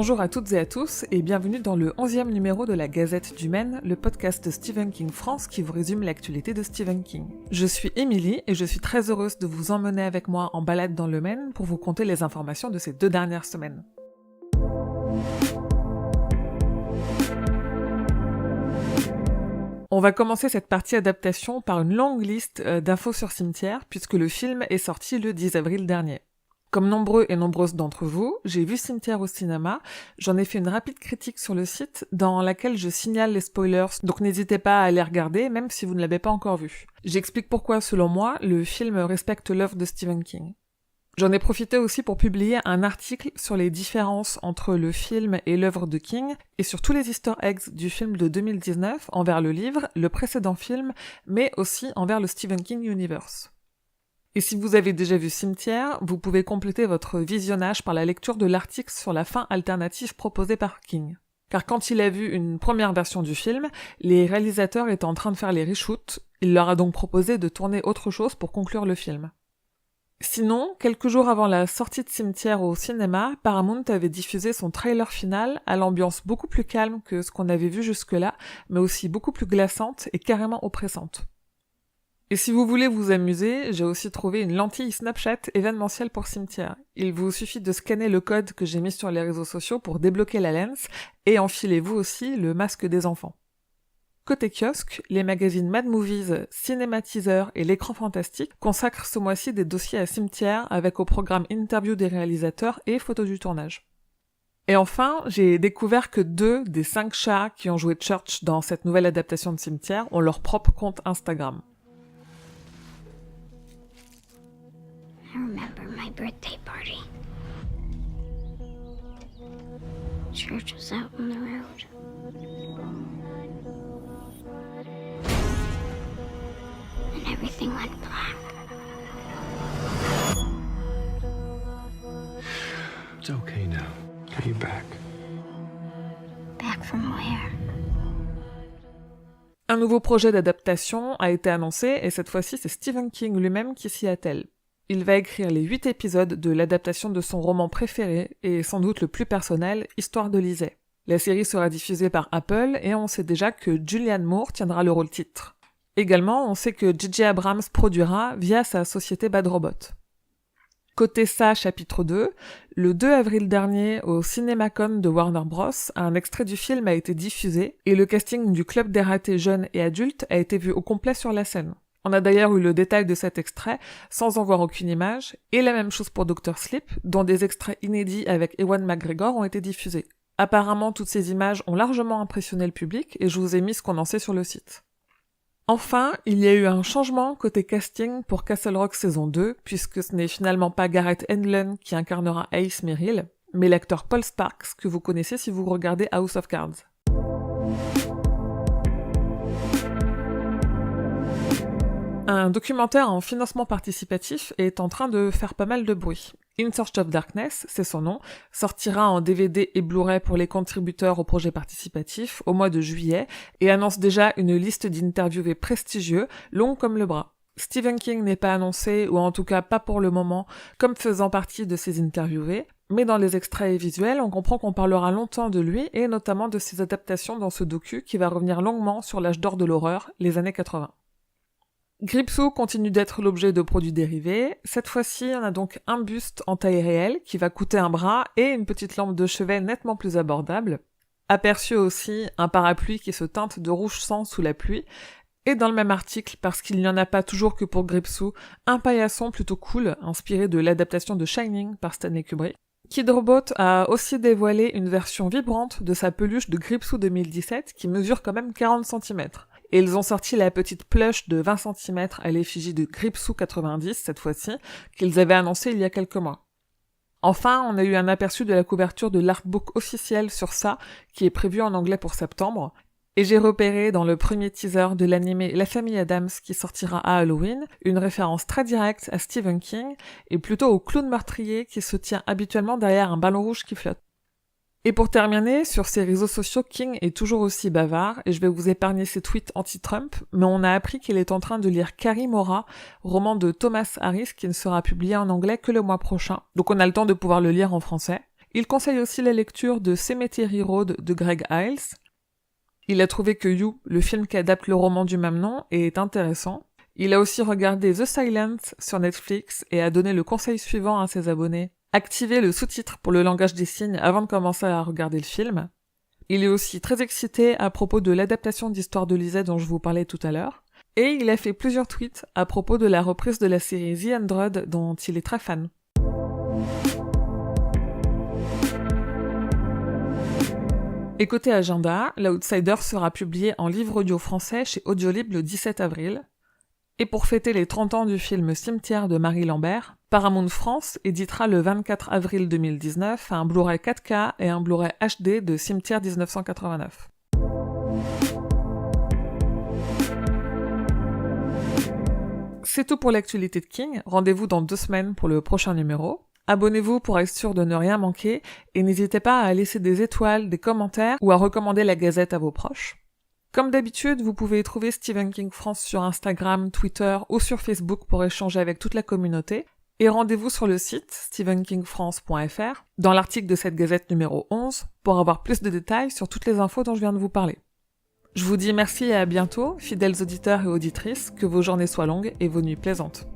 Bonjour à toutes et à tous et bienvenue dans le 11e numéro de la Gazette du Maine, le podcast de Stephen King France qui vous résume l'actualité de Stephen King. Je suis Émilie et je suis très heureuse de vous emmener avec moi en balade dans le Maine pour vous conter les informations de ces 2 dernières semaines. On va commencer cette partie adaptation par une longue liste d'infos sur Cimetière puisque le film est sorti le 10 avril dernier. Comme nombreux et nombreuses d'entre vous, j'ai vu Cimetière au cinéma, j'en ai fait une rapide critique sur le site dans laquelle je signale les spoilers, donc n'hésitez pas à les regarder même si vous ne l'avez pas encore vu. J'explique pourquoi, selon moi, le film respecte l'œuvre de Stephen King. J'en ai profité aussi pour publier un article sur les différences entre le film et l'œuvre de King et sur tous les easter eggs du film de 2019 envers le livre, le précédent film, mais aussi envers le Stephen King Universe. Et si vous avez déjà vu Cimetière, vous pouvez compléter votre visionnage par la lecture de l'article sur la fin alternative proposée par King. Car quand il a vu une première version du film, les réalisateurs étaient en train de faire les reshoots, il leur a donc proposé de tourner autre chose pour conclure le film. Sinon, quelques jours avant la sortie de Cimetière au cinéma, Paramount avait diffusé son trailer final à l'ambiance beaucoup plus calme que ce qu'on avait vu jusque-là, mais aussi beaucoup plus glaçante et carrément oppressante. Et si vous voulez vous amuser, j'ai aussi trouvé une lentille Snapchat événementielle pour Cimetière. Il vous suffit de scanner le code que j'ai mis sur les réseaux sociaux pour débloquer la lens et enfilez-vous aussi le masque des enfants. Côté kiosque, les magazines Mad Movies, Cinématiseur et L'Écran Fantastique consacrent ce mois-ci des dossiers à Cimetière avec au programme interview des réalisateurs et photos du tournage. Et enfin, j'ai découvert que 2 des 5 chats qui ont joué Church dans cette nouvelle adaptation de Cimetière ont leur propre compte Instagram. I remember my birthday party. Church was out on the road. And everything went black. It's okay now. Are you back? Back from where? Un nouveau projet d'adaptation a été annoncé et cette fois-ci c'est Stephen King lui-même qui s'y attelle. Il va écrire les 8 épisodes de l'adaptation de son roman préféré et sans doute le plus personnel, Histoire de Lisée. La série sera diffusée par Apple et on sait déjà que Julianne Moore tiendra le rôle titre. Également, on sait que J.J. Abrams produira via sa société Bad Robot. Côté ça, chapitre 2, le 2 avril dernier, au CinemaCon de Warner Bros, un extrait du film a été diffusé et le casting du Club des ratés jeunes et adultes a été vu au complet sur la scène. On a d'ailleurs eu le détail de cet extrait, sans en voir aucune image, et la même chose pour Dr. Sleep, dont des extraits inédits avec Ewan McGregor ont été diffusés. Apparemment, toutes ces images ont largement impressionné le public, et je vous ai mis ce qu'on en sait sur le site. Enfin, il y a eu un changement côté casting pour Castle Rock saison 2, puisque ce n'est finalement pas Gareth Edlund qui incarnera Ace Merrill, mais l'acteur Paul Sparks, que vous connaissez si vous regardez House of Cards. Un documentaire en financement participatif est en train de faire pas mal de bruit. In Search of Darkness, c'est son nom, sortira en DVD et Blu-ray pour les contributeurs au projet participatif au mois de juillet et annonce déjà une liste d'interviewés prestigieux, longs comme le bras. Stephen King n'est pas annoncé, ou en tout cas pas pour le moment, comme faisant partie de ces interviewés, mais dans les extraits et visuels, on comprend qu'on parlera longtemps de lui et notamment de ses adaptations dans ce docu qui va revenir longuement sur l'âge d'or de l'horreur, les années 80. Gripsou continue d'être l'objet de produits dérivés. Cette fois-ci, on a donc un buste en taille réelle qui va coûter un bras et une petite lampe de chevet nettement plus abordable. Aperçu aussi un parapluie qui se teinte de rouge sang sous la pluie. Et dans le même article, parce qu'il n'y en a pas toujours que pour Gripsou, un paillasson plutôt cool, inspiré de l'adaptation de Shining par Stanley Kubrick. Kidrobot a aussi dévoilé une version vibrante de sa peluche de Gripsou 2017 qui mesure quand même 40 cm. Et ils ont sorti la petite plush de 20 cm à l'effigie de Gripsou 90 cette fois-ci, qu'ils avaient annoncé il y a quelques mois. Enfin, on a eu un aperçu de la couverture de l'artbook officiel sur ça, qui est prévu en anglais pour septembre. Et j'ai repéré dans le premier teaser de l'animé La Famille Addams qui sortira à Halloween, une référence très directe à Stephen King, et plutôt au clown meurtrier qui se tient habituellement derrière un ballon rouge qui flotte. Et pour terminer, sur ses réseaux sociaux, King est toujours aussi bavard, et je vais vous épargner ses tweets anti-Trump, mais on a appris qu'il est en train de lire Carrie Mora, roman de Thomas Harris qui ne sera publié en anglais que le mois prochain, donc on a le temps de pouvoir le lire en français. Il conseille aussi la lecture de Cemetery Road de Greg Iles. Il a trouvé que You, le film qui adapte le roman du même nom, est intéressant. Il a aussi regardé The Silence sur Netflix et a donné le conseil suivant à ses abonnés. Activez le sous-titre pour le langage des signes avant de commencer à regarder le film. Il est aussi très excité à propos de l'adaptation d'Histoire de Lisette dont je vous parlais tout à l'heure. Et il a fait plusieurs tweets à propos de la reprise de la série The 100 dont il est très fan. Et côté agenda, l'Outsider sera publié en livre audio français chez Audiolib le 17 avril. Et pour fêter les 30 ans du film Cimetière de Marie Lambert, Paramount France éditera le 24 avril 2019 un Blu-ray 4K et un Blu-ray HD de Cimetière 1989. C'est tout pour l'actualité de King, rendez-vous dans 2 semaines pour le prochain numéro. Abonnez-vous pour être sûr de ne rien manquer, et n'hésitez pas à laisser des étoiles, des commentaires, ou à recommander la Gazette à vos proches. Comme d'habitude, vous pouvez trouver Stephen King France sur Instagram, Twitter ou sur Facebook pour échanger avec toute la communauté, et rendez-vous sur le site stephenkingfrance.fr, dans l'article de cette Gazette numéro 11, pour avoir plus de détails sur toutes les infos dont je viens de vous parler. Je vous dis merci et à bientôt, fidèles auditeurs et auditrices, que vos journées soient longues et vos nuits plaisantes.